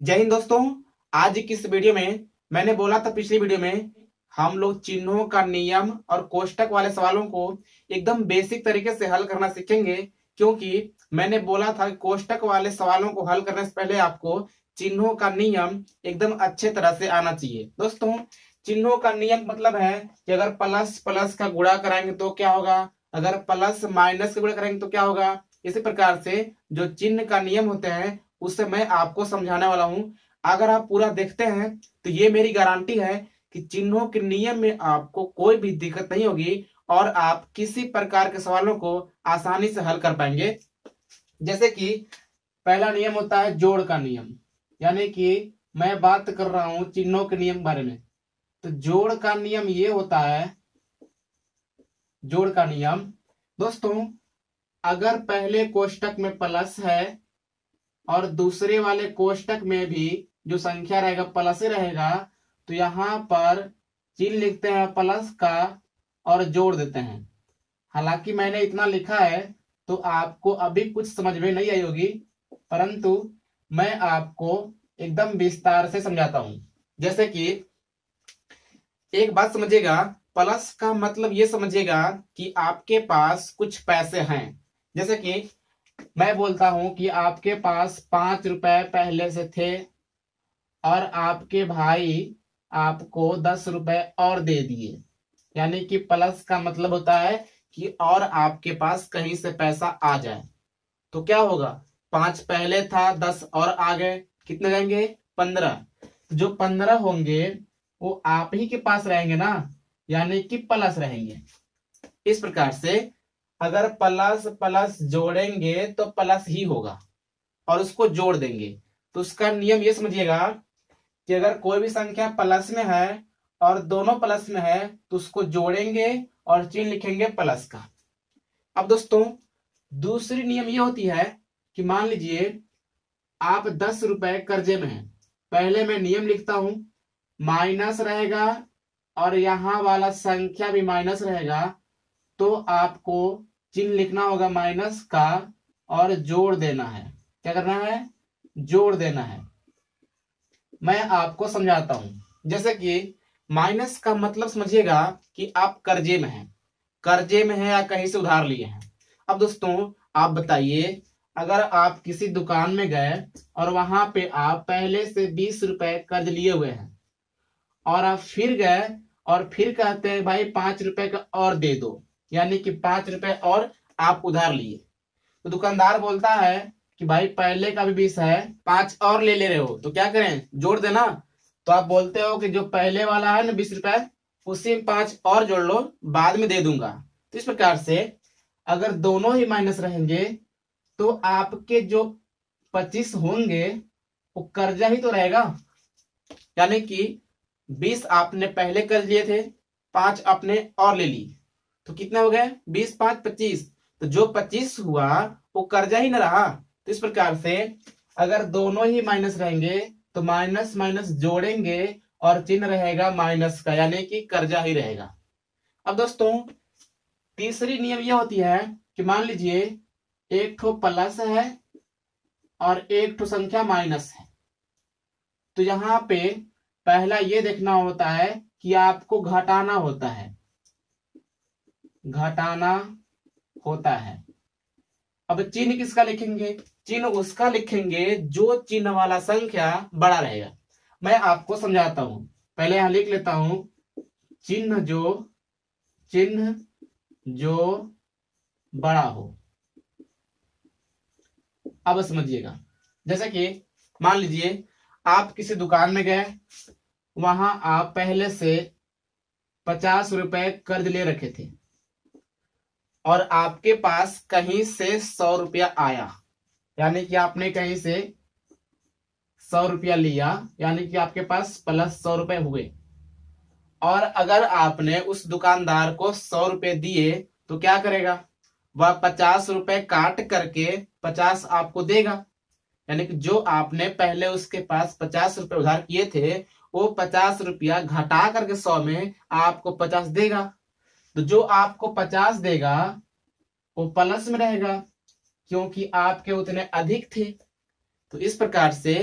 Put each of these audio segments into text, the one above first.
जय हिंद दोस्तों। आज की इस वीडियो में मैंने बोला था पिछली वीडियो में हम लोग चिन्हों का नियम और कोष्टक वाले सवालों को एकदम बेसिक तरीके से हल करना सीखेंगे। क्योंकि मैंने बोला था कि कोष्टक वाले सवालों को हल करने से पहले आपको चिन्हों का नियम एकदम अच्छे तरह से आना चाहिए। दोस्तों, चिन्हों का नियम मतलब है कि अगर प्लस प्लस का गुणा कराएंगे तो क्या होगा, अगर प्लस माइनस का गुणा करेंगे तो क्या होगा। इसी प्रकार से जो चिन्ह का नियम होते हैं उससे मैं आपको समझाने वाला हूं। अगर आप पूरा देखते हैं तो ये मेरी गारंटी है कि चिन्हों के नियम में आपको कोई भी दिक्कत नहीं होगी और आप किसी प्रकार के सवालों को आसानी से हल कर पाएंगे। जैसे कि पहला नियम होता है जोड़ का नियम, यानी कि मैं बात कर रहा हूं चिन्हों के नियम बारे में। तो जोड़ का नियम ये होता है, जोड़ का नियम दोस्तों, अगर पहले कोष्टक में प्लस है और दूसरे वाले कोष्टक में भी जो संख्या रहेगा प्लस ही रहेगा, तो यहां पर चिन्ह लिखते हैं प्लस का और जोड़ देते हैं। हालांकि मैंने इतना लिखा है तो आपको अभी कुछ समझ में नहीं आई होगी, परंतु मैं आपको एकदम विस्तार से समझाता हूं। जैसे कि एक बात समझिएगा, प्लस का मतलब ये समझिएगा कि आपके पास कुछ पैसे हैं। जैसे कि मैं बोलता हूं कि आपके पास 5 रुपए पहले से थे और आपके भाई आपको 10 रुपए और दे दिए, यानी कि प्लस का मतलब होता है कि और आपके पास कहीं से पैसा आ जाए। तो क्या होगा, 5 पहले था, 10 और आ गए, कितने रहेंगे 15। जो 15 होंगे वो आप ही के पास रहेंगे ना, यानी कि प्लस रहेंगे। इस प्रकार से अगर प्लस प्लस जोड़ेंगे तो प्लस ही होगा और उसको जोड़ देंगे। तो उसका नियम ये समझिएगा कि अगर कोई भी संख्या प्लस में है और दोनों प्लस में है तो उसको जोड़ेंगे और चिन्ह लिखेंगे प्लस का। अब दोस्तों, दूसरी नियम ये होती है कि मान लीजिए आप 10 रुपए कर्जे में हैं। पहले मैं नियम लिखता हूं, माइनस रहेगा और यहां वाला संख्या भी माइनस रहेगा, तो आपको चिन्ह लिखना होगा माइनस का और जोड़ देना है। क्या करना है, जोड़ देना है। मैं आपको समझाता हूं। जैसे कि माइनस का मतलब समझिएगा कि आप कर्जे में हैं, कर्जे में हैं या कहीं से उधार लिए हैं। अब दोस्तों आप बताइए, अगर आप किसी दुकान में गए और वहां पे आप पहले से 20 रुपए कर्ज लिए हुए हैं और आप फिर गए और फिर कहते हैं भाई 5 रुपए का और दे दो, यानी कि 5 रुपए और आप उधार लिए। तो दुकानदार बोलता है कि भाई पहले का भी 20 है, 5 और ले रहे हो तो क्या करें, जोड़ देना। तो आप बोलते हो कि जो पहले वाला है ना 20 रुपए, उसी में 5 और जोड़ लो, बाद में दे दूंगा। तो इस प्रकार से अगर दोनों ही माइनस रहेंगे तो आपके जो 25 होंगे वो कर्जा ही तो रहेगा। यानी कि 20 आपने पहले कर्ज लिए थे, 5 आपने और ले ली, तो कितना हो गया, 20 5 25। तो जो 25 हुआ वो कर्जा ही ना रहा। तो इस प्रकार से अगर दोनों ही माइनस रहेंगे तो माइनस माइनस जोड़ेंगे और चिन्ह रहेगा माइनस का, यानी कि कर्जा ही रहेगा। अब दोस्तों तीसरी नियम यह होती है कि मान लीजिए एक ठो प्लस है और एक ठो संख्या माइनस है। तो यहाँ पे पहला ये देखना होता है कि आपको घटाना होता है, घटाना होता है। अब चिन्ह किसका लिखेंगे, चिन्ह उसका लिखेंगे जो चिन्ह वाला संख्या बड़ा रहेगा। मैं आपको समझाता हूं, पहले यहां लिख लेता हूं, चिन्ह जो चिन्ह जो बड़ा हो। अब समझिएगा, जैसे कि मान लीजिए आप किसी दुकान में गए, वहां आप पहले से 50 रुपए कर्ज ले रखे थे और आपके पास कहीं से 100 रुपया आया, यानी कि आपने कहीं से 100 रुपया लिया, यानी कि आपके पास प्लस 100 रुपए हुए। और अगर आपने उस दुकानदार को 100 रुपए दिए तो क्या करेगा, वह 50 रुपए काट करके 50 आपको देगा। यानी कि जो आपने पहले उसके पास 50 रुपए उधार किए थे वो 50 रुपया घटा करके 100 में आपको 50 देगा। तो जो आपको 50 देगा वो प्लस में रहेगा, क्योंकि आपके उतने अधिक थे। तो इस प्रकार से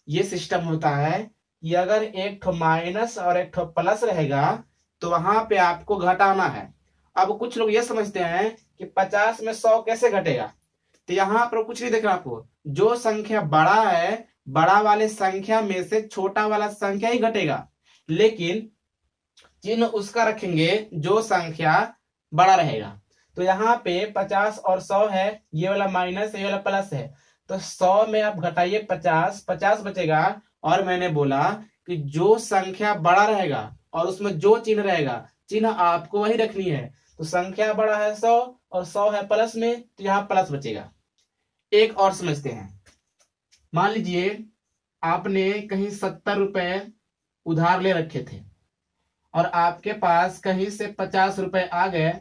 ये सिस्टम होता है कि अगर एक ठो माइनस और एक ठो प्लस रहेगा तो वहां पे आपको घटाना है। अब कुछ लोग ये समझते हैं कि 50 में 100 कैसे घटेगा, तो यहाँ पर कुछ नहीं देखना आपको, जो संख्या बड़ा है बड़ा वाले संख्या में से छोटा वाला संख्या ही घटेगा, लेकिन चिन्ह उसका रखेंगे जो संख्या बड़ा रहेगा। तो यहाँ पे 50 और 100 है, ये वाला माइनस ये वाला प्लस है, तो 100 में आप घटाइए 50, 50 बचेगा। और मैंने बोला कि जो संख्या बड़ा रहेगा और उसमें जो चिन्ह रहेगा, चिन्ह आपको वही रखनी है। तो संख्या बड़ा है 100 और 100 है प्लस में, तो यहाँ प्लस बचेगा। एक और समझते हैं, मान लीजिए आपने कहीं 70 रुपए उधार ले रखे थे और आपके पास कहीं से 50 रुपए आ गए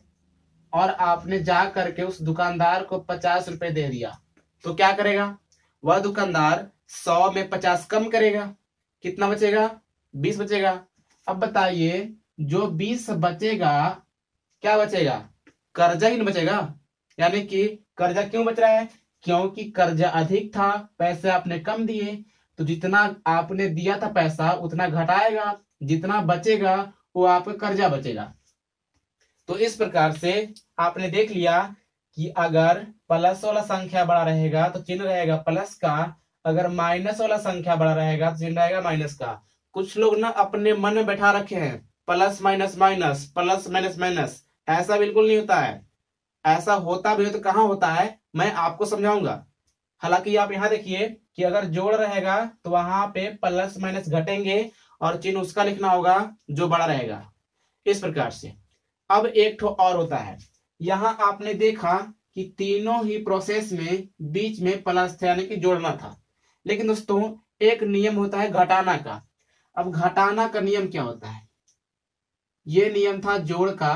और आपने जा करके उस दुकानदार को 50 रुपए दे दिया, तो क्या करेगा वह दुकानदार? 100 में 50 कम करेगा, कितना बचेगा? 20 बचेगा। अब बताइए जो 20 बचेगा क्या बचेगा? कर्जा ही नहीं बचेगा। यानी कि कर्जा क्यों बच रहा है? क्योंकि कर्जा अधिक था, पैसे आपने कम दिए, तो जितना आपने दिया था पैसा उतना घटाएगा, जितना बचेगा वो आपका कर्जा बचेगा। तो इस प्रकार से आपने देख लिया कि अगर प्लस वाला संख्या बड़ा रहेगा तो चिन्ह रहेगा प्लस का, अगर माइनस वाला संख्या बड़ा रहेगा तो चिन्ह रहेगा माइनस का। कुछ लोग ना अपने मन में बैठा रखे हैं plus minus minus, plus minus minus, ऐसा बिल्कुल नहीं होता है। ऐसा होता भी हो तो कहाँ होता है, मैं आपको समझाऊंगा। हालांकि आप यहाँ देखिए कि अगर जोड़ रहेगा तो वहां पे प्लस माइनस घटेंगे और चिन्ह उसका लिखना होगा जो बड़ा रहेगा, इस प्रकार से। अब एक ठो और होता है, यहां आपने देखा कि तीनों ही प्रोसेस में बीच में प्लस था, यानी कि जोड़ना था। लेकिन दोस्तों एक नियम होता है घटाना का। अब घटाना का नियम क्या होता है? ये नियम था जोड़ का,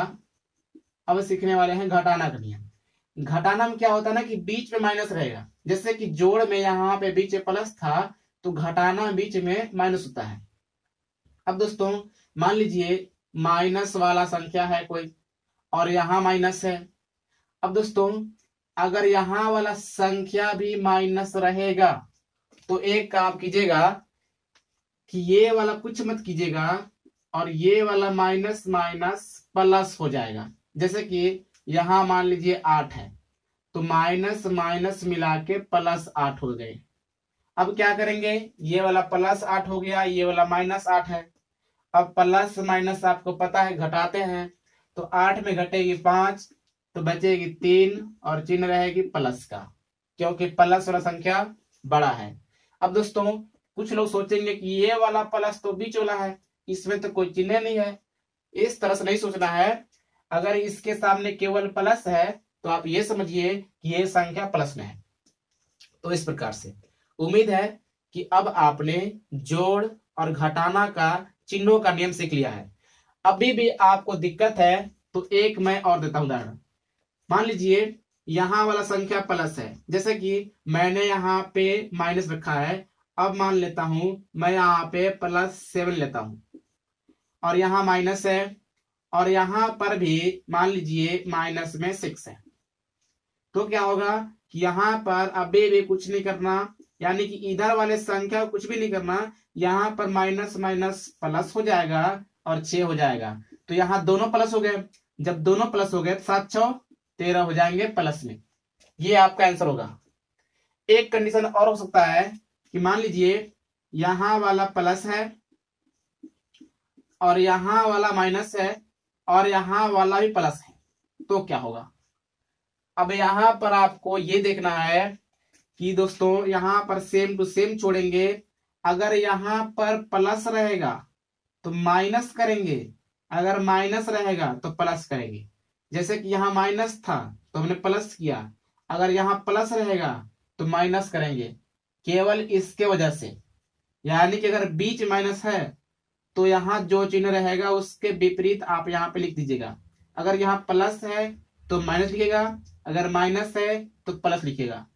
अब सीखने वाले हैं घटाना का नियम। घटाना में क्या होता है ना कि बीच में माइनस रहेगा, जैसे कि जोड़ में यहाँ पे बीच में प्लस था तो घटाना बीच में माइनस होता है। अब दोस्तों मान लीजिए माइनस वाला संख्या है कोई और यहाँ माइनस है। अब दोस्तों अगर यहाँ वाला संख्या भी माइनस रहेगा तो एक काम कीजिएगा कि ये वाला कुछ मत कीजिएगा और ये वाला माइनस माइनस प्लस हो जाएगा। जैसे कि यहाँ मान लीजिए 8 है तो माइनस माइनस मिला के प्लस 8 हो गए। अब क्या करेंगे, ये वाला प्लस 8 हो गया, ये वाला माइनस 8 है। अब प्लस माइनस आपको पता है घटाते हैं, तो 8 में घटेगी 5 तो बचेगी 3 और चिन्ह रहेगी प्लस का, क्योंकि प्लस वाला संख्या बड़ा है। अब दोस्तों कुछ लोग सोचेंगे कि ये वाला प्लस तो बीच वाला है, इसमें तो कोई चिन्ह नहीं है। इस तरह से नहीं सोचना है। अगर इसके सामने केवल प्लस है तो आप ये समझिए कि ये संख्या प्लस में है। तो इस प्रकार से उम्मीद है कि अब आपने जोड़ और घटाना का चिन्हों का नियम सीख लिया है। अभी भी आपको दिक्कत है तो एक मैं और देता हूं उदाहरण। मान लीजिए यहाँ वाला संख्या प्लस है, जैसे कि मैंने यहाँ पे माइनस रखा है। अब मान लेता हूं मैं यहाँ पे +7 लेता हूं और यहाँ माइनस है और यहाँ पर भी मान लीजिए माइनस में 6 है। तो क्या होगा कि यहाँ पर अभी भी कुछ नहीं करना, यानी कि इधर वाले संख्या को कुछ भी नहीं करना। यहाँ पर माइनस माइनस प्लस हो जाएगा और 6 हो जाएगा। तो यहाँ दोनों प्लस हो गए। जब दोनों प्लस हो गए 7 6 13 हो जाएंगे प्लस में। ये आपका आंसर होगा। एक कंडीशन और हो सकता है कि मान लीजिए यहाँ वाला प्लस है और यहाँ वाला माइनस है और यहाँ वाला भी प्लस है, तो क्या होगा? अब यहाँ पर आपको ये देखना है कि दोस्तों यहाँ पर सेम टू सेम छोड़ेंगे। अगर यहाँ पर प्लस रहेगा तो माइनस करेंगे, अगर माइनस रहेगा तो प्लस करेंगे। जैसे कि यहाँ माइनस था तो हमने प्लस किया, अगर यहाँ प्लस रहेगा तो माइनस करेंगे, केवल इसके वजह से। यानी कि अगर बीच माइनस है तो यहाँ जो चिन्ह रहेगा उसके विपरीत आप यहाँ पे लिख दीजिएगा। अगर यहाँ प्लस है तो माइनस लिखेगा, अगर माइनस है तो प्लस लिखेगा।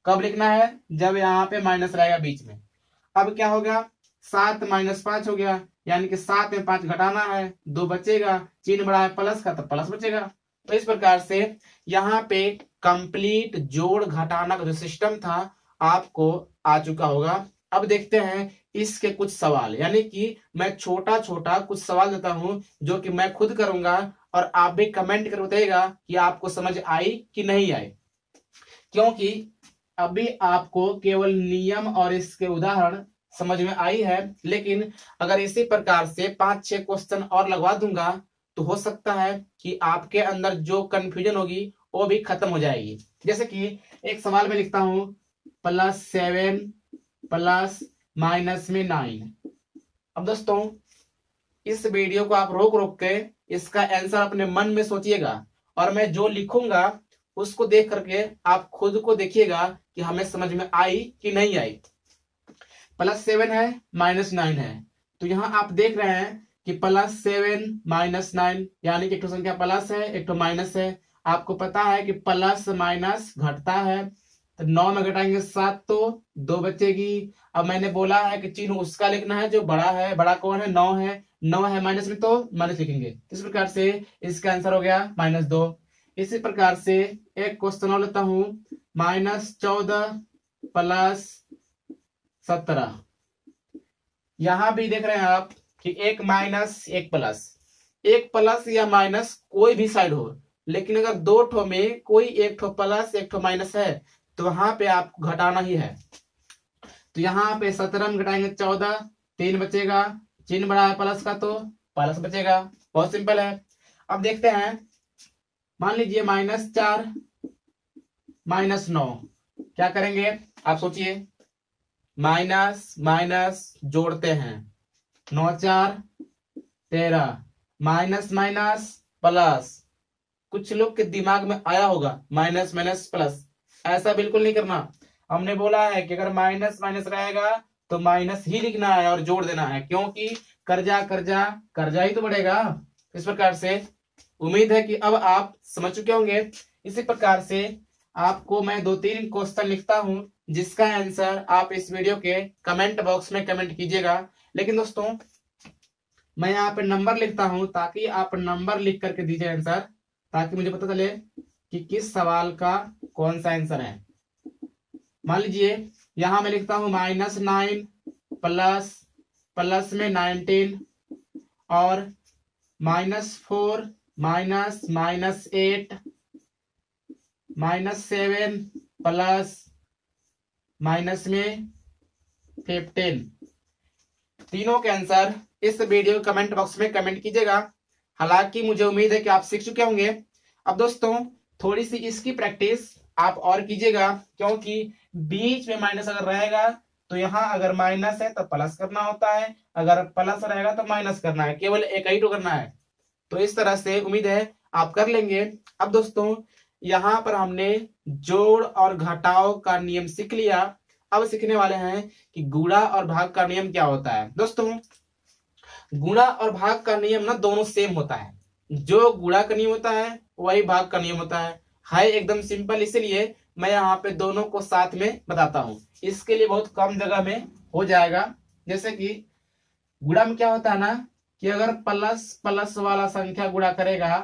कब लिखना है? जब यहाँ पे माइनस रहेगा बीच में। अब क्या होगा, 7 - 5 हो गया, यानी कि 7 में 5 घटाना है, 2 बचेगा, चिन्ह बड़ा है प्लस का तो प्लस बचेगा। तो इस प्रकार से यहाँ पे कंप्लीट जोड़ घटाना का जो सिस्टम था आपको आ चुका होगा। अब देखते हैं इसके कुछ सवाल, यानी कि मैं छोटा छोटा कुछ सवाल देता हूं जो कि मैं खुद करूंगा और आप भी कमेंट कर बताइएगा कि आपको समझ आई कि नहीं आई। क्योंकि अभी आपको केवल नियम और इसके उदाहरण समझ में आई है, लेकिन अगर इसी प्रकार से 5-6 क्वेश्चन और लगवा दूंगा तो हो सकता है कि आपके अंदर जो कंफ्यूजन होगी वो भी खत्म हो जाएगी। जैसे कि एक सवाल में लिखता हूं +7 प्लस माइनस में 9। अब दोस्तों इस वीडियो को आप रोक रोक के इसका आंसर अपने मन में सोचिएगा और मैं जो लिखूंगा उसको देख करके आप खुद को देखिएगा कि हमें समझ में आई कि नहीं आई। +7 है -9 है, तो यहाँ आप देख रहे हैं कि +7 -9 यानी कि एक तो संख्या प्लस है एक तो माइनस है। आपको पता है कि प्लस माइनस घटता है, तो 9 में घटाएंगे 7 तो 2 बचेगी। अब मैंने बोला है कि चिन्ह उसका लिखना है जो बड़ा है, बड़ा कौन है 9 है, 9 है माइनस में तो माइनस लिखेंगे। इस प्रकार से इसका आंसर हो गया -2। इसी प्रकार से एक क्वेश्चन और लेता हूं -14 प्लस 17। यहां भी देख रहे हैं आप कि एक माइनस एक प्लस या माइनस कोई भी साइड हो, लेकिन अगर दो ठो में कोई एक ठो प्लस एक ठो माइनस है तो वहां पे आपको घटाना ही है। तो यहाँ पे 17 में घटाएंगे 14, 3 बचेगा, चिन्ह बड़ा है प्लस का तो प्लस बचेगा। बहुत सिंपल है। अब देखते हैं, मान लीजिए -4 -9 क्या करेंगे आप सोचिए। माइनस माइनस जोड़ते हैं, 9 4 13, माइनस माइनस प्लस। कुछ लोग के दिमाग में आया होगा माइनस माइनस प्लस, ऐसा बिल्कुल नहीं करना। हमने बोला है कि अगर माइनस माइनस रहेगा तो माइनस ही लिखना है और जोड़ देना है, क्योंकि कर्जा कर्जा कर्जा ही तो बढ़ेगा। इस प्रकार से उम्मीद है कि अब आप समझ चुके होंगे। इसी प्रकार से आपको मैं 2-3 क्वेश्चन लिखता हूं जिसका आंसर आप इस वीडियो के कमेंट बॉक्स में कमेंट कीजिएगा। लेकिन दोस्तों मैं यहाँ पे नंबर लिखता हूं ताकि आप नंबर लिख करके दीजिए आंसर, ताकि मुझे पता चले कि किस सवाल का कौन सा आंसर है। मान लीजिए यहां मैं लिखता हूं -9 प्लस में 19 और -4 -8 -7 प्लस माइनस में 15। तीनों के आंसर इस वीडियो कमेंट बॉक्स में कमेंट कीजिएगा। हालांकि मुझे उम्मीद है कि आप सीख चुके होंगे। अब दोस्तों थोड़ी सी इसकी प्रैक्टिस आप और कीजिएगा, क्योंकि बीच में माइनस अगर रहेगा तो यहाँ अगर माइनस है तो प्लस करना होता है, अगर प्लस रहेगा तो माइनस करना है, केवल एक ही तो करना है। तो इस तरह से उम्मीद है आप कर लेंगे। अब दोस्तों यहाँ पर हमने जोड़ और घटाव का नियम सीख लिया। अब सीखने वाले हैं कि गुणा और भाग का नियम क्या होता है। दोस्तों गुणा और भाग का नियम ना दोनों सेम होता है। जो गुणा का नियम होता है वही भाग का नियम होता है एकदम सिंपल। इसलिए मैं यहाँ पे दोनों को साथ में बताता हूँ, इसके लिए बहुत कम जगह में हो जाएगा। जैसे कि गुणा में क्या होता है ना कि अगर प्लस प्लस वाला संख्या गुणा करेगा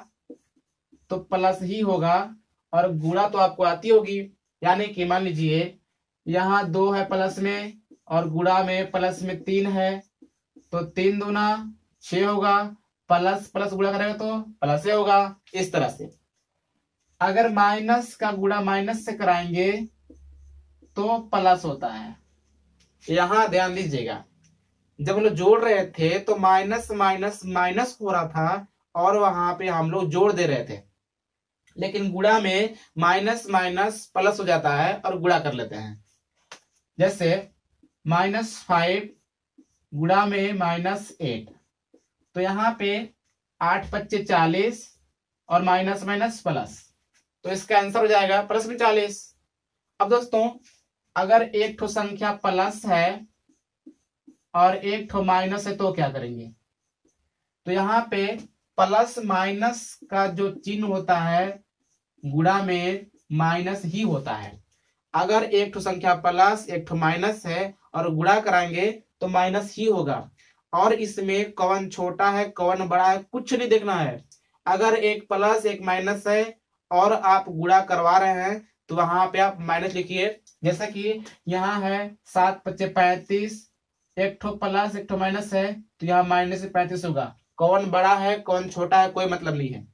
तो प्लस ही होगा, और गुणा तो आपको आती होगी। यानी कि मान लीजिए यहाँ 2 है प्लस में और गुणा में प्लस में 3 है, तो 3 दूना 6 होगा, प्लस प्लस गुणा करेगा तो प्लस से होगा। इस तरह से अगर माइनस का गुणा माइनस से कराएंगे तो प्लस होता है। यहां ध्यान दीजिएगा, जब हम लोग जोड़ रहे थे तो माइनस माइनस माइनस हो रहा था और वहां पे हम लोग जोड़ दे रहे थे, लेकिन गुणा में माइनस माइनस प्लस हो जाता है और गुणा कर लेते हैं। जैसे -5 गुणा में -8, तो यहाँ पे 8 × 5 = 40 और माइनस माइनस प्लस, तो इसका आंसर हो जाएगा प्लस में 40। अब दोस्तों अगर एक ठो संख्या प्लस है और एक ठो माइनस है तो क्या करेंगे। तो यहाँ पे प्लस माइनस का जो चिन्ह होता है गुणा में माइनस ही होता है। अगर एक ठो संख्या प्लस एक ठो माइनस है और गुणा कराएंगे तो माइनस ही होगा, और इसमें कौन छोटा है कौन बड़ा है कुछ नहीं देखना है। अगर एक प्लस एक माइनस है और आप गुणा करवा रहे हैं तो वहां पे आप माइनस लिखिए। जैसा कि यहाँ है 7 × 5 = 35, एक ठो प्लस एक ठो माइनस है, तो यहाँ माइनस से 35 होगा। कौन बड़ा है कौन छोटा है कोई मतलब नहीं है।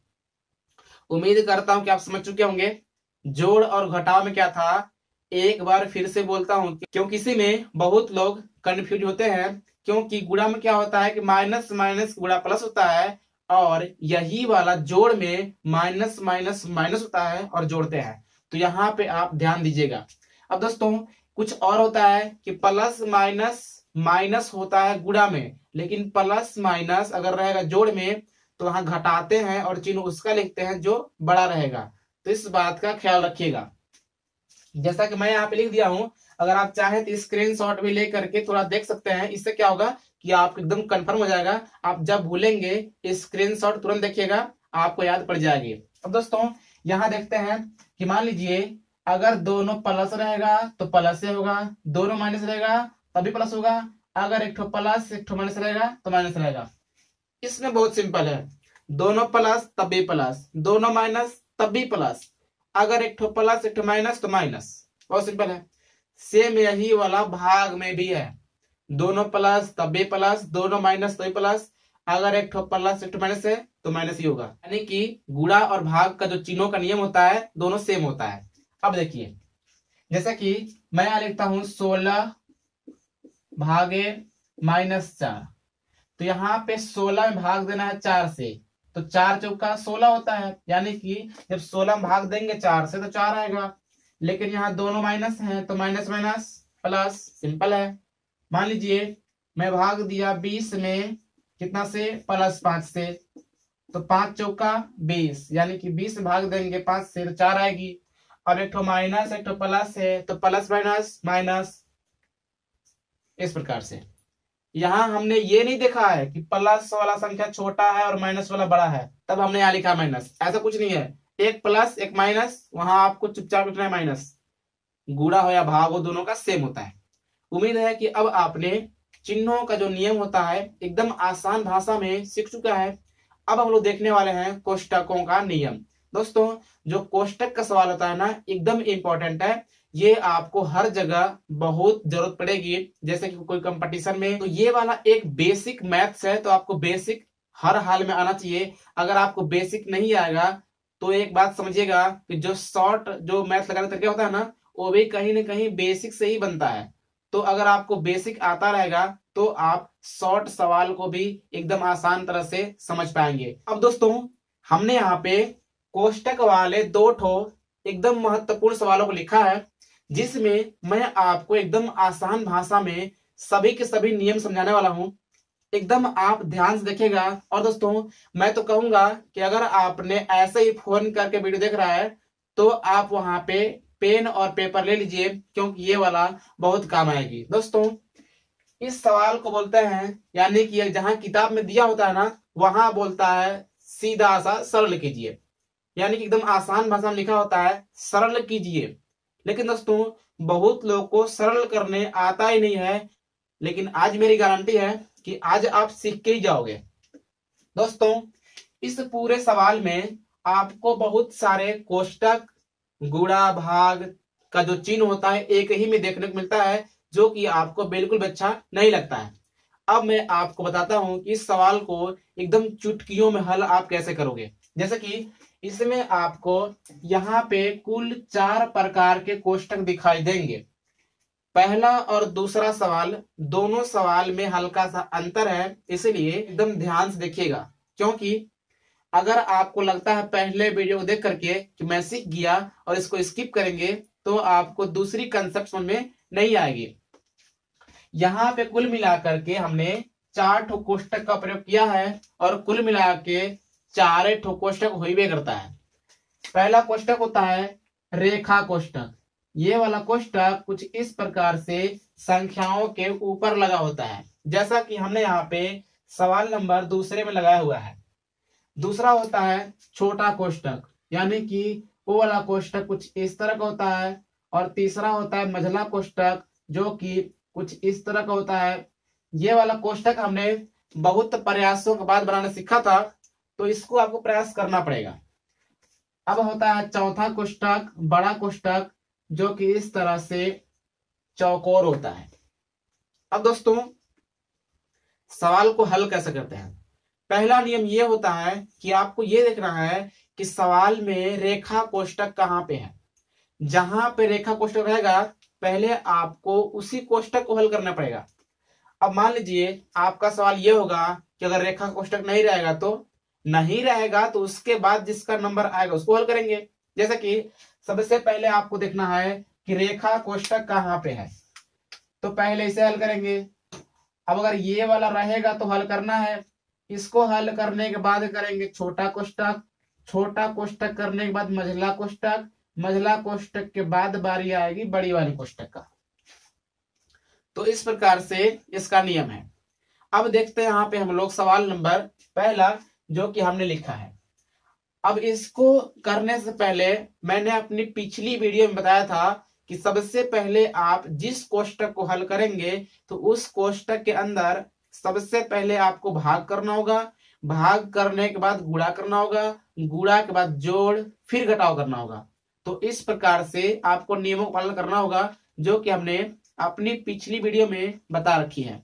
उम्मीद करता हूं कि आप समझ चुके होंगे। जोड़ और घटाव में क्या था, एक बार फिर से बोलता हूं, क्योंकि इसी में बहुत लोग कंफ्यूज होते हैं। क्योंकि गुणा में क्या होता है कि माइनस माइनस गुणा प्लस होता है, और यही वाला जोड़ में माइनस माइनस माइनस होता है और जोड़ते हैं। तो यहाँ पे आप ध्यान दीजिएगा। अब दोस्तों कुछ और होता है कि प्लस माइनस माइनस होता है गुणा में, लेकिन प्लस माइनस अगर रहेगा जोड़ में तो वहां घटाते हैं और चिन्ह उसका लिखते हैं जो बड़ा रहेगा। तो इस बात का ख्याल रखिएगा। जैसा कि मैं यहाँ पे लिख दिया हूं, अगर आप चाहें तो स्क्रीनशॉट भी ले करके थोड़ा देख सकते हैं। इससे क्या होगा कि आप एकदम कंफर्म हो जाएगा। आप जब भूलेंगे स्क्रीनशॉट तुरंत देखिएगा, आपको याद पड़ जाएगी। अब दोस्तों यहाँ देखते हैं कि मान लीजिए अगर दोनों प्लस रहेगा तो प्लस से होगा, दोनों माइनस रहेगा तभी प्लस होगा, अगर एक ठो प्लस एक ठो माइनस रहेगा तो माइनस रहेगा। इसमें बहुत सिंपल है, दोनों प्लस तभी प्लस, दोनों माइनस तभी प्लस, अगर एक ठो प्लस एक ठो माइनस तो माइनस। बहुत सिंपल है। सेम यही वाला भाग में भी है, दोनों प्लस तभी प्लस, दोनों माइनस तभी प्लस, अगर एक ठो प्लस एक ठो माइनस है तो माइनस ही होगा। यानी कि गुणा और भाग का जो चिन्हों का नियम होता है दोनों सेम होता है। अब देखिए जैसा कि मैं यहां लिखता हूं 16 भागे -4, तो यहाँ पे 16 में भाग देना है 4 से, तो 4 चौका 16 होता है। यानी कि जब 16 में भाग देंगे 4 से तो 4 आएगा। लेकिन यहाँ दोनों माइनस हैं तो माइनस माइनस प्लस, सिंपल है। मान लीजिए मैं भाग दिया 20 में कितना से, +5 से, तो 5 चौका 20, यानी कि 20 में भाग देंगे 5 से तो 4 आएगी। और एक ठो माइनस एक ठो प्लस है तो प्लस माइनस माइनस, इस प्रकार से। यहाँ हमने ये नहीं देखा है कि प्लस वाला संख्या छोटा है और माइनस वाला बड़ा है, तब हमने यहाँ लिखा माइनस, ऐसा कुछ नहीं है। एक प्लस एक माइनस, वहां आपको चुपचाप लिखना है माइनस। गुणा हो या भाग हो दोनों का सेम होता है। उम्मीद है कि अब आपने चिन्हों का जो नियम होता है एकदम आसान भाषा में सीख चुका है। अब हम लोग देखने वाले हैं कोष्टकों का नियम। दोस्तों जो कोष्टक का सवाल होता है ना एकदम इंपॉर्टेंट है, ये आपको हर जगह बहुत जरूरत पड़ेगी। जैसे कि कोई कंपटीशन में, तो ये वाला एक बेसिक मैथ्स है, तो आपको बेसिक हर हाल में आना चाहिए। अगर आपको बेसिक नहीं आएगा तो एक बात समझिएगा कि जो शॉर्ट जो मैथ लगाने का तरीका होता है ना वो भी कहीं ना कहीं बेसिक से ही बनता है। तो अगर आपको बेसिक आता रहेगा तो आप शॉर्ट सवाल को भी एकदम आसान तरह से समझ पाएंगे। अब दोस्तों हमने यहाँ पे कोष्टक वाले 2 ठो एकदम महत्वपूर्ण सवालों को लिखा है, जिसमें मैं आपको एकदम आसान भाषा में सभी के सभी नियम समझाने वाला हूं। एकदम आप ध्यान से देखिएगा। और दोस्तों मैं तो कहूंगा कि अगर आपने ऐसे ही फोन करके वीडियो देख रहा है तो आप वहां पे पेन और पेपर ले लीजिए, क्योंकि ये वाला बहुत काम आएगी। दोस्तों इस सवाल को बोलते हैं, यानी कि जहां किताब में दिया होता है ना वहां बोलता है सीधा सा सरल कीजिए, यानी कि एकदम आसान भाषा में लिखा होता है सरल कीजिए। लेकिन दोस्तों बहुत लोगों को सरल करने आता ही नहीं है, लेकिन आज मेरी गारंटी है कि आज आप सीख के ही जाओगे। दोस्तों इस पूरे सवाल में आपको बहुत सारे कोष्टक गुणा भाग का जो चिन्ह होता है एक ही में देखने को मिलता है, जो कि आपको बिल्कुल भी अच्छा नहीं लगता है। अब मैं आपको बताता हूं कि इस सवाल को एकदम चुटकियों में हल आप कैसे करोगे। जैसे कि इसमें आपको यहाँ पे कुल 4 प्रकार के कोष्टक दिखाई देंगे। पहला और दूसरा सवाल दोनों सवाल में हल्का सा अंतर है, इसलिए एकदम ध्यान से देखिएगा। क्योंकि अगर आपको लगता है पहले वीडियो को देख करके कि मैं सीख गया और इसको स्किप करेंगे तो आपको दूसरी कंसेप्ट समझ में नहीं आएगी। यहाँ पे कुल मिलाकर के हमने 4 ठो कोष्टक का प्रयोग किया है और कुल मिला के 4 ठो कोष्टक हो ही करता है। पहला कोष्टक होता है रेखा कोष्टक। ये वाला कोष्टक कुछ इस प्रकार से संख्याओं के ऊपर लगा होता है, जैसा कि हमने यहाँ पे सवाल नंबर दूसरे में लगाया हुआ है। दूसरा होता है छोटा कोष्टक, यानी कि वो वाला कोष्टक कुछ इस तरह का होता है। और तीसरा होता है मझला कोष्टक, जो कि कुछ इस तरह का होता है। ये वाला कोष्टक हमने बहुत प्रयासों के बाद बनाना सीखा था, तो इसको आपको प्रयास करना पड़ेगा। अब होता है चौथा कोष्टक, बड़ा कोष्टक, जो कि इस तरह से चौकोर होता है। अब दोस्तों सवाल को हल कैसे करते हैं। पहला नियम यह होता है कि आपको यह देखना है कि सवाल में रेखा कोष्टक कहाँ पे है। जहां पे रेखा कोष्टक रहेगा पहले आपको उसी कोष्टक को हल करना पड़ेगा। अब मान लीजिए आपका सवाल यह होगा कि अगर रेखा कोष्टक नहीं रहेगा तो नहीं रहेगा, तो उसके बाद जिसका नंबर आएगा उसको हल करेंगे। जैसे कि सबसे पहले आपको देखना है कि रेखा कोष्टक कहाँ पे है, तो पहले इसे हल करेंगे। अब अगर ये वाला रहेगा तो हल करना है, इसको हल करने के बाद करेंगे छोटा कोष्टक, छोटा कोष्टक करने के बाद मझला कोष्टक, मझला कोष्टक के बाद बारी आएगी बड़ी वाली कोष्टक का। तो इस प्रकार से इसका नियम है। अब देखते हैं यहाँ पे हम लोग सवाल नंबर पहला जो कि हमने लिखा है। अब इसको करने से पहले मैंने अपनी पिछली वीडियो में बताया था कि सबसे पहले आप जिस कोष्टक को हल करेंगे तो उस कोष्टक के अंदर सबसे पहले आपको भाग करना होगा, भाग करने के बाद गुणा करना होगा, गुणा के बाद जोड़, फिर घटाव करना होगा। तो इस प्रकार से आपको नियमों का पालन करना होगा जो कि हमने अपनी पिछली वीडियो में बता रखी है।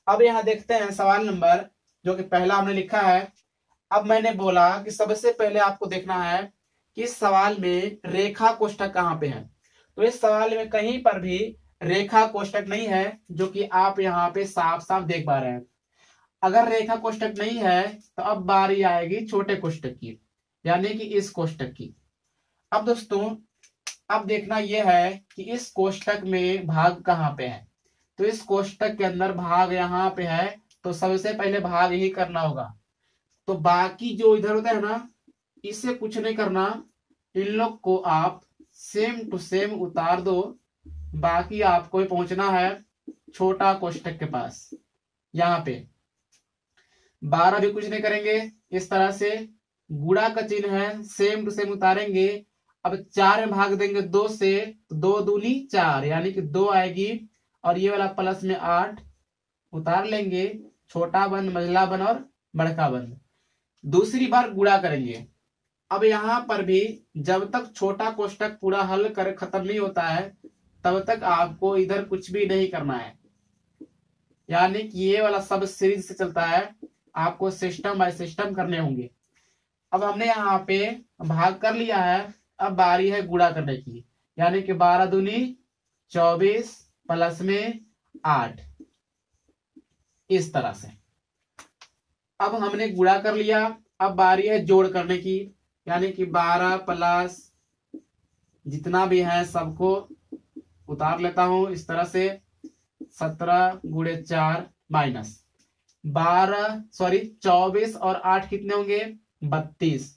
अब यहाँ देखते हैं सवाल नंबर जो कि पहला हमने लिखा है। अब मैंने बोला कि सबसे पहले आपको देखना है कि इस सवाल में रेखा कोष्टक कहाँ पे है। तो इस सवाल में कहीं पर भी रेखा कोष्टक नहीं है, जो कि आप यहाँ पे साफ साफ देख पा रहे हैं। अगर रेखा कोष्टक नहीं है तो अब बारी आएगी छोटे कोष्टक की, यानी कि इस कोष्टक की। अब दोस्तों अब देखना यह है कि इस कोष्टक में भाग कहाँ पे है। तो इस कोष्टक के अंदर भाग यहाँ पे है, तो सबसे पहले भाग ही करना होगा। तो बाकी जो इधर होता है ना, इसे कुछ नहीं करना, इन लोग को आप सेम टू सेम उतार दो। बाकी आपको पहुंचना है छोटा कोष्टक के पास। यहाँ पे 12 भी कुछ नहीं करेंगे, इस तरह से गुणा का चिन्ह है, सेम टू सेम उतारेंगे। अब 4 में भाग देंगे 2 से, तो 2 दूनी 4, यानी कि 2 आएगी, और ये वाला प्लस में 8 उतार लेंगे। छोटा बंद, मझला बंद और बड़का बंद। दूसरी बार गुणा करेंगे। अब यहाँ पर भी जब तक छोटा कोष्टक पूरा हल कर खत्म नहीं होता है तब तक आपको इधर कुछ भी नहीं करना है, यानी कि ये वाला सब सीरीज से चलता है, आपको सिस्टम बाय सिस्टम करने होंगे। अब हमने यहाँ पे भाग कर लिया है, अब बारी है गुणा करने की, यानी कि 12 दूनी 24 प्लस में 8, इस तरह से। अब हमने गुणा कर लिया, अब बारी है जोड़ करने की, यानी कि 12 प्लस जितना भी है सबको उतार लेता हूं इस तरह से। 17 गुणे 4 माइनस 24 और 8 कितने होंगे 32।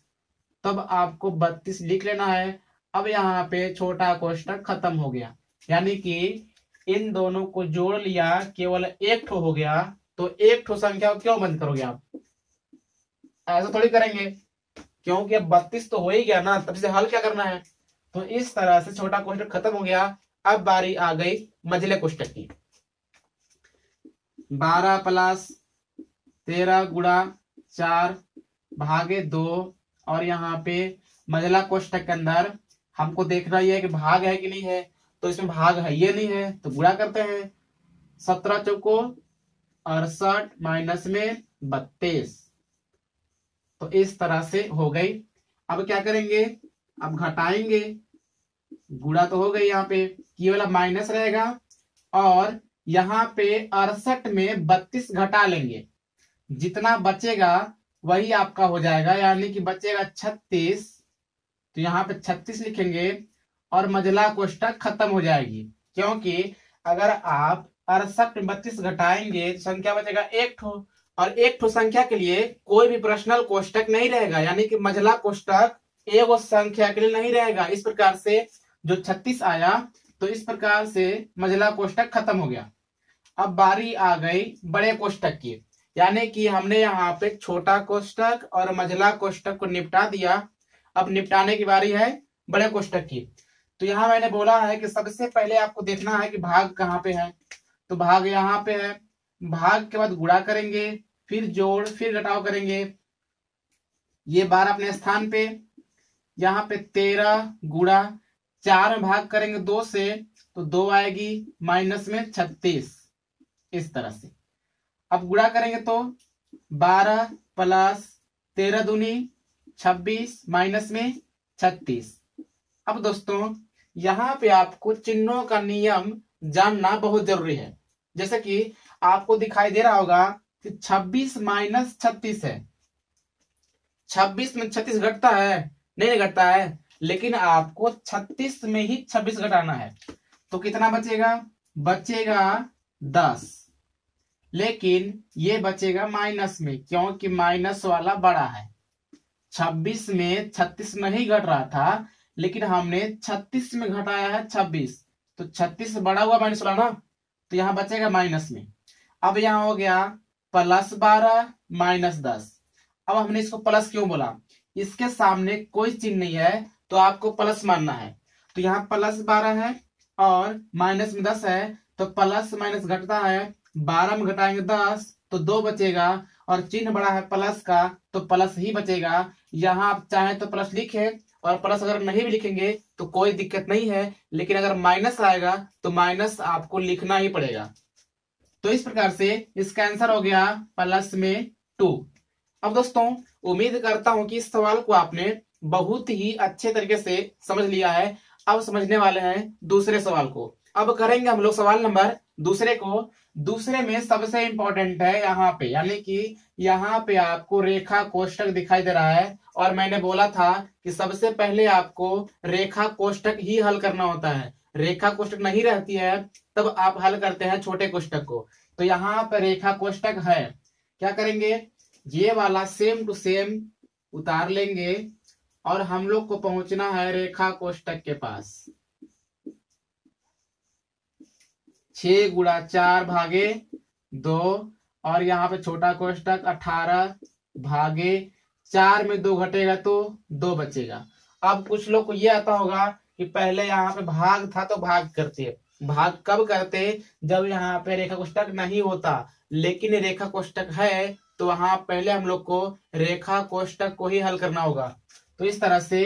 तब आपको 32 लिख लेना है। अब यहाँ पे छोटा कोष्टक खत्म हो गया, यानी कि इन दोनों को जोड़ लिया, केवल एक ठो हो गया। तो एक ठो संख्या को क्यों बंद करोगे आप, ऐसा थोड़ी करेंगे, क्योंकि अब 32 तो हो ही गया ना, तब से हल क्या करना है। तो इस तरह से छोटा कोष्टक खत्म हो गया। अब बारी आ गई मझले कोष्टक की। 12 प्लस 13 गुणा 4 भागे 2, और यहाँ पे मझला कोष्टक के अंदर हमको देखना यह है कि भाग है कि नहीं है। तो इसमें भाग है, ये नहीं है, तो गुणा करते हैं। 17 चौको 68 माइनस में 32, तो इस तरह से हो गई। अब क्या करेंगे, अब घटाएंगे। गुणा तो हो गई, यहाँ पे ये वाला माइनस रहेगा, और यहाँ पे 68 में 32 घटा लेंगे, जितना बचेगा वही आपका हो जाएगा, यानी कि बचेगा 36। तो यहाँ पे 36 लिखेंगे और मझला कोष्टक खत्म हो जाएगी, क्योंकि अगर आप 68 में 32 घटाएंगे तो संख्या बचेगा एक ठो, और एक ठो संख्या के लिए कोई भी प्रश्नल कोष्टक नहीं रहेगा, यानी कि मझला कोष्टक एक संख्या के लिए नहीं रहेगा। इस प्रकार से जो 36 आया, तो इस प्रकार से मझला कोष्टक खत्म हो गया। अब बारी आ गई बड़े कोष्टक की, यानी कि हमने यहाँ पे छोटा कोष्टक और मझला कोष्टक को निपटा दिया। अब निपटाने की बारी है बड़े कोष्टक की। तो यहाँ मैंने बोला है कि सबसे पहले आपको देखना है कि भाग कहाँ पे है। तो भाग यहाँ पे है, भाग के बाद गुणा करेंगे, फिर जोड़, फिर घटाव करेंगे। ये 12 अपने स्थान पे, यहाँ पे 13 गुणा 4 में भाग करेंगे 2 से तो 2 आएगी, माइनस में 36, इस तरह से। अब गुणा करेंगे तो 12 प्लस 13 दूनी 26 माइनस में 36। अब दोस्तों यहाँ पे आपको चिन्हों का नियम जानना बहुत जरूरी है। जैसे कि आपको दिखाई दे रहा होगा कि 26 माइनस 36 है। 26 में 36 घटता है? नहीं घटता है, लेकिन आपको 36 में ही 26 घटाना है। तो कितना बचेगा? बचेगा 10, लेकिन ये बचेगा माइनस में, क्योंकि माइनस वाला बड़ा है। 26 में 36 नहीं घट रहा था, लेकिन हमने 36 में घटाया है 26, तो 36 बड़ा हुआ माइनस वाला ना, तो यहाँ बचेगा माइनस में। अब यहाँ हो गया प्लस 12 माइनस 10। अब हमने इसको प्लस क्यों बोला? इसके सामने कोई चिन्ह नहीं है तो आपको प्लस मानना है। तो यहाँ प्लस 12 है और माइनस में 10 है, तो प्लस माइनस घटता है, 12 में घटाएंगे 10 तो 2 बचेगा, और चिन्ह बड़ा है प्लस का तो प्लस ही बचेगा। यहाँ आप चाहे तो प्लस लिखे, और प्लस अगर नहीं भी लिखेंगे तो कोई दिक्कत नहीं है, लेकिन अगर माइनस आएगा तो माइनस आपको लिखना ही पड़ेगा। तो इस प्रकार से इसका आंसर हो गया प्लस में 2। अब दोस्तों उम्मीद करता हूं कि इस सवाल को आपने बहुत ही अच्छे तरीके से समझ लिया है। अब समझने वाले हैं दूसरे सवाल को। अब करेंगे हम लोग सवाल नंबर दूसरे को। दूसरे में सबसे इंपॉर्टेंट है यहाँ पे, यानी कि यहाँ पे आपको रेखा कोष्टक दिखाई दे रहा है, और मैंने बोला था कि सबसे पहले आपको रेखा कोष्टक ही हल करना होता है। रेखा कोष्टक नहीं रहती है तब आप हल करते हैं छोटे कोष्टक को। तो यहाँ पर रेखा कोष्टक है, क्या करेंगे? ये वाला सेम टू सेम उतार लेंगे और हम लोग को पहुंचना है रेखा कोष्टक के पास। 6 गुणा 4 भागे 2, और यहाँ पे छोटा कोष्टक 18 भागे 4 में 2 घटेगा तो 2 बचेगा। अब कुछ लोग को ये आता होगा कि पहले यहाँ पे भाग था तो भाग करते। भाग कब करते? जब यहाँ पे रेखा कोष्टक नहीं होता, लेकिन रेखा कोष्टक है तो वहां पहले हम लोग को रेखा कोष्टक को ही हल करना होगा। तो इस तरह से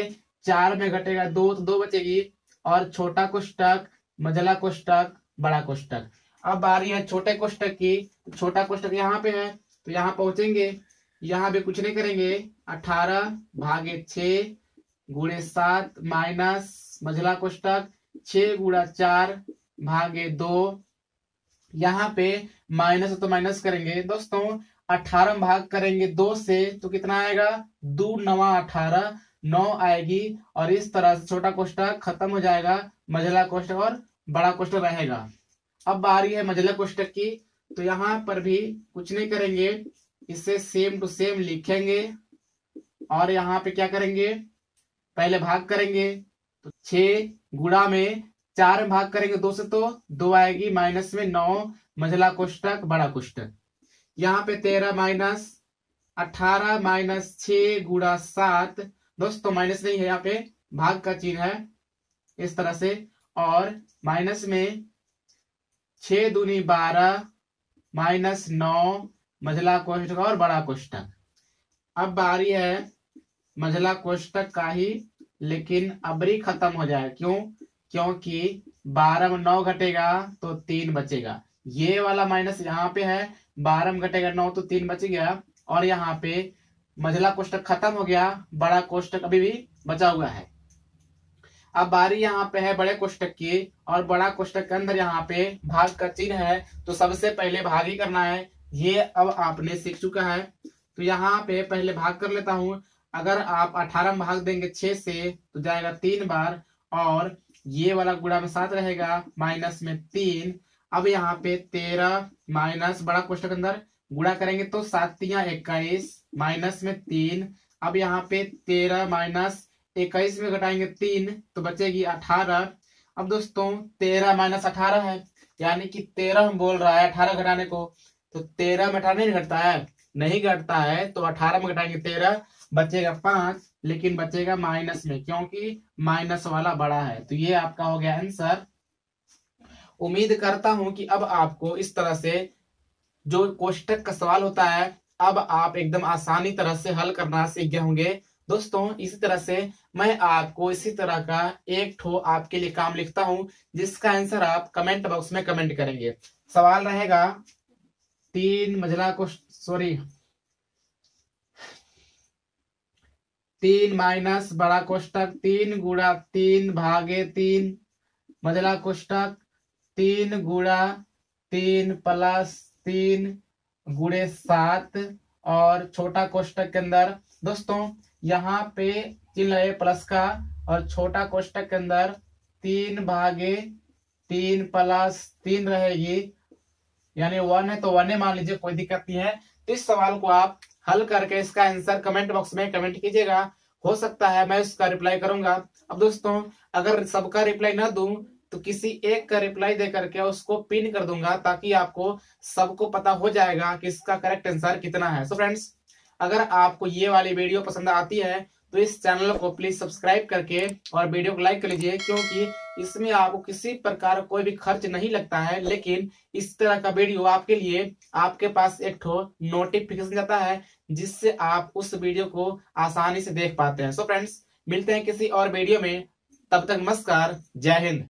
4 में घटेगा 2 तो 2 बचेगी, और छोटा कोष्टक, मझला कोष्टक, बड़ा कोष्टक। अब बारी है छोटे कोष्टक की। छोटा कोष्टक यहाँ पे है तो यहाँ पहुंचेंगे, यहाँ भी कुछ नहीं करेंगे, 18 भागे 6 गुणे 7 माइनस मझला कोष्टक 6 गुणा 4 भागे 2, यहाँ पे माइनस तो माइनस करेंगे दोस्तों। 18 भाग करेंगे 2 से तो कितना आएगा? 2 9 18, 9 आएगी, और इस तरह से छोटा कोष्टक खत्म हो जाएगा, मझला कोष्टक और बड़ा कोष्टक रहेगा। अब बारी है मझला कोष्टक की। तो यहाँ पर भी कुछ नहीं करेंगे, इसे सेम टू सेम लिखेंगे, और यहाँ पे क्या करेंगे? पहले भाग करेंगे तो 6 गुणा में 4 में भाग करेंगे 2 से तो 2 आएगी, माइनस में 9 मझला कोष्टक, बड़ा कोष्टक। यहाँ पे 13 माइनस 18 माइनस 6 गुणा 7, दोस्तों माइनस नहीं है, यहाँ पे भाग का चिन्ह है, इस तरह से, और माइनस में 6 दूनी 12 माइनस 9 मझला कोष्टक और बड़ा कोष्टक। अब बारी है मझला कोष्टक का ही, लेकिन अबरी खत्म हो जाए। क्यों? क्योंकि 12 में 9 घटेगा तो 3 बचेगा। ये वाला माइनस यहाँ पे है, 12 में घटेगा 9 तो 3 बच गया, और यहाँ पे मझला कोष्टक खत्म हो गया, बड़ा कोष्टक अभी भी बचा हुआ है। अब बारी यहाँ पे है बड़े कोष्टक की, और बड़ा कोष्टक के अंदर यहाँ पे भाग का चिन्ह है, तो सबसे पहले भाग ही करना है। ये अब आपने सीख चुका है। तो यहाँ पे पहले भाग कर लेता हूं। अगर आप 18 में भाग देंगे 6 से तो जाएगा 3 बार, और ये वाला गुणा में 7 रहेगा, माइनस में 3। अब यहाँ पे 13 माइनस बड़ा कोष्टक के अंदर गुणा करेंगे तो 7 तियां 21 माइनस में 3। अब यहाँ पे 13 माइनस 21 में घटाएंगे 3 तो बचेगी 18। अब दोस्तों 13 माइनस 18 है, यानी कि 13 हम बोल रहा है 18 घटाने को, तो 13 में 18 नहीं घटता है, नहीं घटता है, तो 18 में घटाएंगे 13, बचेगा 5, लेकिन बचेगा माइनस में, क्योंकि माइनस वाला बड़ा है। तो ये आपका हो गया आंसर। उम्मीद करता हूं कि अब आपको इस तरह से जो कोष्टक का सवाल होता है, अब आप एकदम आसानी तरह से हल करना सीख गए होंगे। दोस्तों इसी तरह से मैं आपको इसी तरह का एक ठो आपके लिए काम लिखता हूं, जिसका आंसर आप कमेंट बॉक्स में कमेंट करेंगे। सवाल रहेगा 3 माइनस बड़ा कोष्टक 3 गुणा 3/3 मझला कोष्टक 3 गुणा 3 प्लस 3 गुणे 7 और छोटा कोष्टक के अंदर दोस्तों यहाँ पे चिन्ह है प्लस का, और छोटा कोष्टक के अंदर 3/3 प्लस 3 रहेगी, यानी 1 है तो 1 है मान लीजिए, कोई दिक्कत नहीं है। तो इस सवाल को आप हल करके इसका आंसर कमेंट बॉक्स में कमेंट कीजिएगा, हो सकता है मैं इसका रिप्लाई करूंगा। अब दोस्तों अगर सबका रिप्लाई ना दूं तो किसी एक का रिप्लाई दे करके उसको पिन कर दूंगा, ताकि आपको सबको पता हो जाएगा कि इसका करेक्ट आंसर कितना है। सो फ्रेंड्स, अगर आपको ये वाली वीडियो पसंद आती है तो इस चैनल को प्लीज सब्सक्राइब करके और वीडियो को लाइक कर लीजिए, क्योंकि इसमें आपको किसी प्रकार कोई भी खर्च नहीं लगता है, लेकिन इस तरह का वीडियो आपके लिए आपके पास एक ठो नोटिफिकेशन जाता है, जिससे आप उस वीडियो को आसानी से देख पाते हैं। सो फ्रेंड्स, मिलते हैं किसी और वीडियो में, तब तक नमस्कार, जय हिंद।